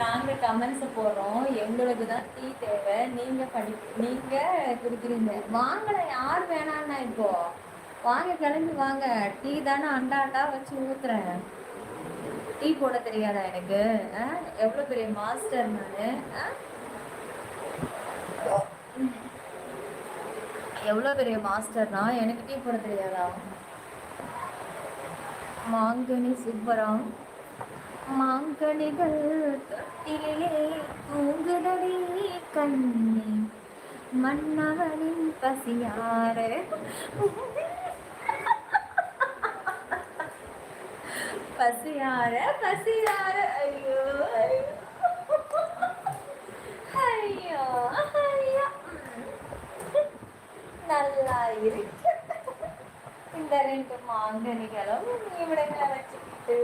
நாங்க கமெண்ட்ஸ் போடுறோம், எங்களுக்கு தான் டீ தேவை, நீங்க குடிக்கிறீங்க. வாங்கல, யார் வேணான்னா இப்போ வாங்க, கிளம்பி வாங்க. டீ தானே அண்டா அண்டா வச்சு ஊத்துறேன். டீ போட தெரியாதா எனக்கு? எவ்வளவு பெரிய மாஸ்டர் நானு. எவ்வளவு பெரிய மாஸ்டர்னா எனக்கு டீ போட தெரியாதா? மாங்கனி சூப்பரா. மாங்கனிகள் தொட்டிலே தூங்குதடி கண்ணி, மன்னவனின் பசியார பசியார பசியார. ஐயோ ஐயோ ஐயோ, நல்லா இருக்கு. இந்த 2 மாங்கனிகளும் இவடங்களை வச்சுக்கிட்டு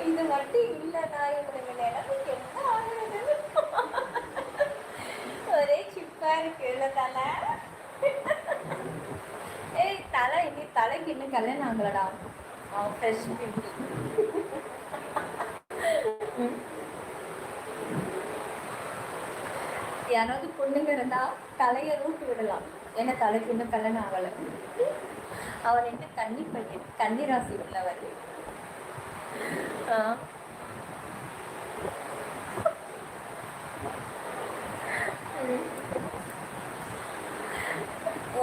இது மட்டும் இல்லைன்னா இவனுங்க நிலைமை என்ன ஆகுறது? ஒரே சிப்பா இருக்கு இல்ல தலை. ஏய் தலை, இன்னைக்கு தலைக்கு இன்னும் கல்யாணம் ஆகலடா. Fresh beauty. யாராவது பொண்ணுங்க இருந்தா தலையை ரூட்டு விடலாம். ஏன்னா தலைக்கு இன்னும் கல்யாணம் ஆகலை. அவர் என்ன கன்னி பையன், கன்னி ராசி உள்ளவர்.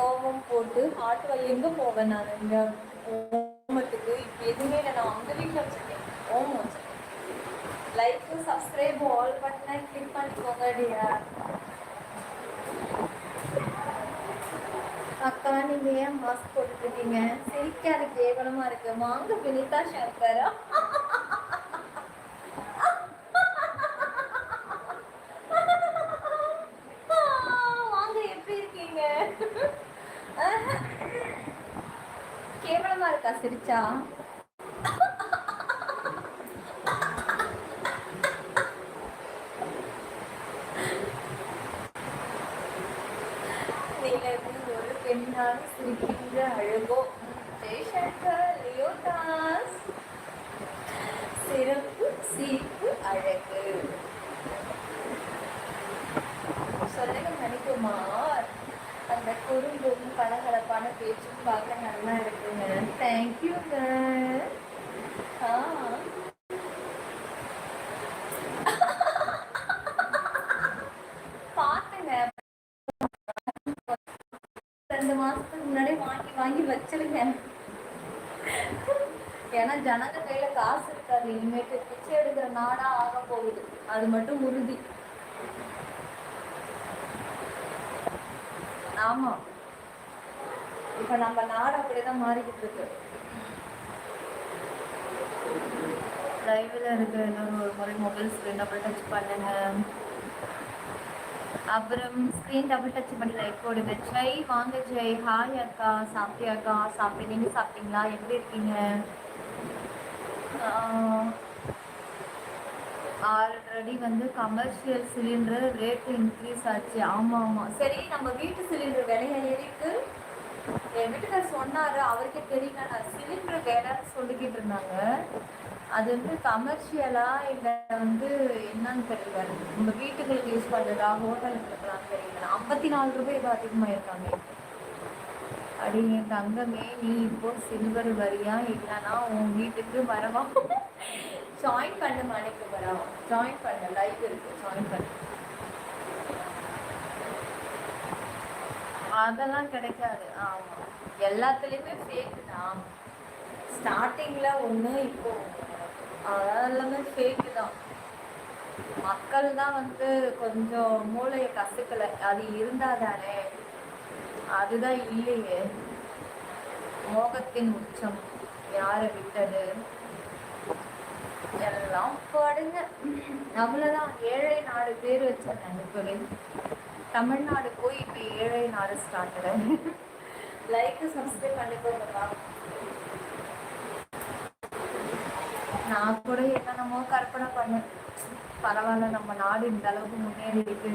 ஓமம் போட்டு ஆட்டு வலி எங்க போவேன் நான்? இந்த ஓமத்துக்கு இப்போ எதுவுமே இல்லை. நான் அவங்க வீட்டில் வச்சுருக்கேன், ஓமம் வச்சுருக்கேன். லைக் சப்ஸ்கிரைப் ஆல் பட்டனை கிளிக் பண்ணிக்கோங்க டியர். அக்கா நீங்க ஏன் மாஸ்க் போட்டுருக்கீங்க? சிரிக்காது, கேவலமா இருக்கு. வாங்க வினிதா சங்கரா. வாங்க, எப்படி இருக்கீங்க? கேவலமா இருக்கா சிரிச்சா? ஒரு பெண்ணாக சிரிக்கின்ற அழகோ. ஜெய்சங்கர் லியோடாஸ். சிறப்பு சீப்பு அழகு. சொல்லுங்க மணிக்குமார். அந்த குறும்பும் கலகலப்பான பேச்சும் பார்க்க நல்லா இருக்குங்க. தேங்க்யூங்க. பாத்துங்க, 2 மாசத்துக்கு முன்னாடி வாங்கி வச்சிருங்க. ஏன்னா ஜனங்க கையில காசு இருக்காது. இனிமேட்டு பிச்சை எடுக்கிற நாடா ஆக போகுது, அது மட்டும் உறுதி. ஆமா, இப்ப நம்ம நாடு அப்படிதான் மாறிக்கிட்டு இருக்கு. லைவ்ல இருக்கு. எல்லாரும் ஒரு முறை மொபைல் ஸ்கிரீன் டபுள் டச் பண்ணுங்க. அப்புறம் ஸ்க்ரீன் டபுள் டச் பண்ணி லைக் போடுங்க. ஜெய் வாங்க ஜெய். ஹாய் அக்கா, சாப்பிட்டியாக்கா? சாப்பிட்டு, நீங்கள் சாப்பிட்டீங்களா? எப்படி இருக்கீங்க? ஆல்ரெடி வந்து கமர்ஷியல் சிலிண்டர் ரேட்டு இன்க்ரீஸ் ஆச்சு. ஆமாம் ஆமாம், சரி. நம்ம வீட்டு சிலிண்டர் விலையை ஏறிட்டு என் வீட்டுக்கார் சொன்னார், அவருக்கே தெரியல. நான் சிலிண்டர் வேலைன்னு சொல்லிக்கிட்டு இருந்தாங்க. அது வந்து கமர்ஷியலா இல்லை வந்து என்னன்னு தெரியல. நம்ம வீட்டுகளுக்கு யூஸ் பண்ணுறதா, ஹோட்டலுக்கு இருக்கலாம்னு தெரியல. 54 ரூபாய் ஏதோ அதிகமாக இருக்காங்க. அடி என் தங்கமே, நீ இப்போ சில்வர் வரியா? இல்லைன்னா உன் வீட்டுக்கு வரவா? ஜாயின் பண்ண மணிக்கு வரவா? ஜாயின் பண்ண, லைவ் இருக்கு, ஜாயின் பண்ண. அதெல்லாம் கிடைக்காது. ஆமாம், எல்லாத்துலேயுமே ஃபேக்கு தான். ஸ்டார்டிங்கில் ஒன்று, இப்போ அதெல்லாமே ஃபேக்கு தான். மக்கள் தான் வந்து கொஞ்சம் மூளையை கசுக்கலை. அது இருந்தால் தானே. அதுதான் இல்லையே. மோகத்தின் உச்சம் யாரை விட்டது? எல்லாம் பாடுங்க. அவ்வளோதான். ஏழை நாடு பேர் வச்சிருந்தாங்க. இப்போ தமிழ்நாடு போய் இப்போ ஏழை நாடு ஸ்டார்ட். Like subscribe பண்ணிக்கோங்கப்பா. நான் கூட என்னென்னமோ கற்பனை பண்ணேன். பரவாயில்ல, நம்ம நாடு இந்த அளவுக்கு முன்னேறி இருக்கு.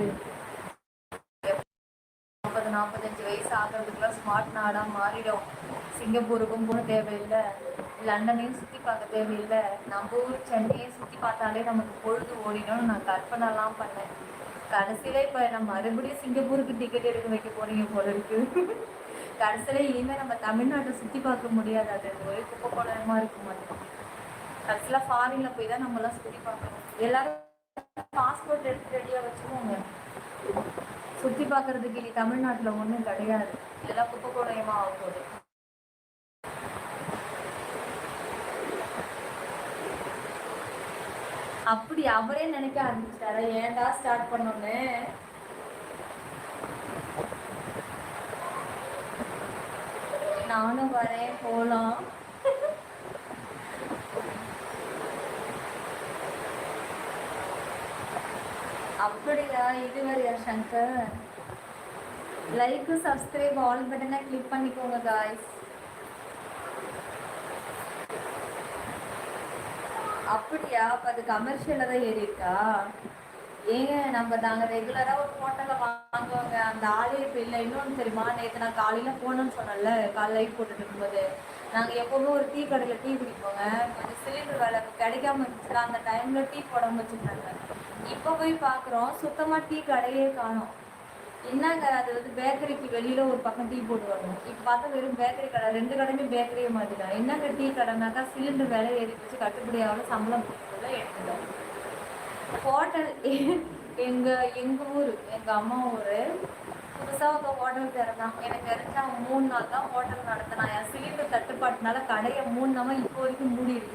40-45 வயசு ஆகிறதுக்குள்ள ஸ்மார்ட் நாடாக மாறிடும். சிங்கப்பூருக்கும் போக தேவையில்லை, லண்டனையும் சுற்றி பார்க்க தேவையில்லை, நம்ம ஊர் சென்னையை சுற்றி பார்த்தாலே நமக்கு பொழுது ஓடிடும்னு நான் கற்பனைலாம் பண்ணேன். கடைசியில் இப்போ நம்ம மறுபடியும் சிங்கப்பூருக்கு டிக்கெட் எடுக்க வைக்க போறீங்க போல இருக்கு. கடைசியில் இனிமேல் நம்ம தமிழ்நாட்டை சுற்றி பார்க்க முடியாது, அது ஒரே குப்பை குளமாக இருக்க மாட்டோம். கடைசியில் ஃபாரினில் போய் தான் நம்மளாம் சுற்றி பார்க்கணும். எல்லாரும் பாஸ்போர்ட் எடுத்து ரெடியாக வச்சுக்கோங்க. சுற்றி பார்க்கறதுக்கு இனி தமிழ்நாட்டில் ஒன்றும் கிடையாது, இதெல்லாம் குப்பை குளமாக ஆக போகுது. அப்படி அவரே நினைக்க ஆரம்பிச்சிட்டாரா ஏன்டா ஸ்டார்ட் பண்ணோன்னு? நானும் வரேன் போலாம். அப்படியா, இதுவரையா சங்கர்? லைக் சப்ஸ்கிரைப் ஆல் பட்டனை கிளிக் பண்ணிக்கோங்க காய்ஸ். அப்படியா, அப்போ அது கமர்ஷியலில் தான் ஏறி இருக்கா? ஏங்க நம்ம நாங்கள் ரெகுலராக ஒரு ஹோட்டலில் வாங்குவாங்க, அந்த ஆளே இப்போ இல்லை. இன்னொன்று தெரியுமா, நேற்று நான் காலையில் போனோன்னு சொன்னேன்ல, காலையில் லைட் போட்டுட்டு இருக்கும்போது நாங்கள் எப்போவுமே ஒரு டீ கடையில் டீ குடிப்போங்க. கொஞ்சம் சிலிண்டர் வேலை கிடைக்காம இருந்துச்சுல, அந்த டைமில் டீ போடாமல் வச்சுருந்தாங்க. இப்போ போய் பார்க்குறோம் சுத்தமாக டீ கடையே காணோம். என்னங்க அது வந்து பேக்கரிக்கு வெளியில் ஒரு பக்கம் டீ போடுவாங்க, இப்போ பார்த்தா வெறும் பேக்கரி கடை, 2 கடையுமே பேக்கரியே மாற்றிட்டாங்க. என்னங்க டீ கடைனாக்கா சிலிண்டர் வேலை ஏறி வச்சு கட்டுப்படியாகவும் சம்பளம் கொடுக்குறதுல எடுத்துட்டோம். ஹோட்டல் எங்கள் ஊர், எங்கள் அம்மா ஊர் புதுசாக ஒரு ஹோட்டல் திறந்தான். எனக்கு தெரிஞ்சு அவன் 3 நாள் தான் ஹோட்டல் நடத்தினான். என் சிலிண்டர் தட்டுப்பாட்டுனால கடையை 3 நாள் இப்போ வரைக்கும் மூடி இருக்கு.